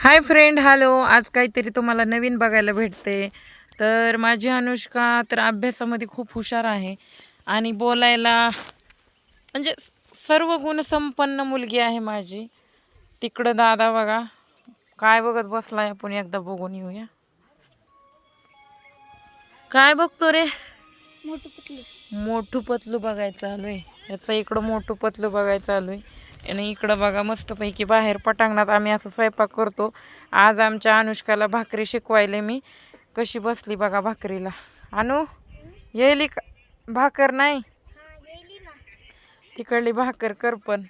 Hi friend, hello. आज काहीतरी तुम्हाला नवीन बघायला भेटते. तर माझी अनुष्का तर अभ्यासामध्ये खूप हुशार आहे आणि बोलायला म्हणजे सर्व गुणसंपन्न मुलगी आहे माझी. तिकडं दादा बघा काय बघत बसलाय, आपण एकदा बघून येऊया. काय बघतो रे? मोठू पतलू बघायचं आलोय. याचा इकडं मोठू पतलू बघायचं आलोय. आणि इकडं बघा मस्तपैकी बाहेर पटांगणात आम्ही असं स्वयंपाक करतो. आज आमच्या अनुष्काला भाकरी शिकवायले मी. कशी बसली बघा भाकरीला. अनु येईली का भाकर? नाही तिकडली भाकर कर पण.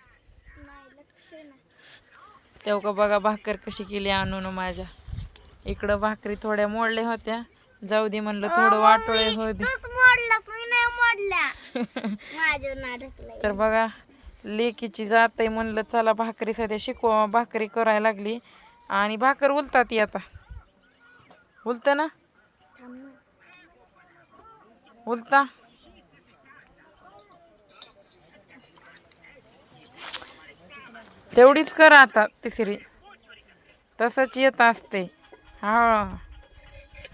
तेव्हा बघा भाकर कशी केली आणून माझ्या. इकडं भाकरी थोड्या मोडल्या होत्या, जाऊ दे म्हणलं थोडं वाटोळे होते. तर बघा लेकीची जात आहे म्हणलं चला भाकरी सध्या शिकवा. भाकरी करायला लागली आणि भाकर उलतात ती आता. उलत ना उलता. तेवढीच करा आता तिसरी, तसंच येत असते. हा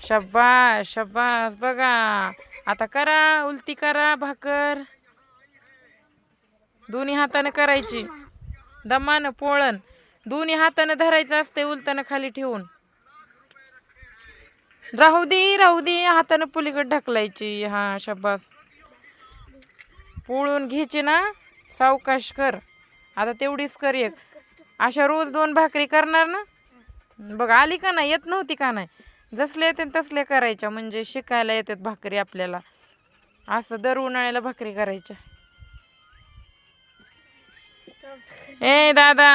शब्बास शब्बास. बघा आता करा, उलटी करा भाकर. दोन्ही हाताने करायची, दमानं पोळण. दोन्ही हाताने धरायचं असते उलताना खाली ठेवून. राहू दे हाताने पुलीकडे ढकलायची. हा शब्बास. पोळून घ्यायची ना, सावकाश कर. आता तेवढीच कर एक. अशा रोज 2 भाकरी करणार ना. बघ आली का नाही? येत नव्हती का नाही? जसले येते तसले करायच्या, म्हणजे शिकायला येतात भाकरी आपल्याला. असं दर उन्हाळ्याला भाकरी करायच्या. ए दादा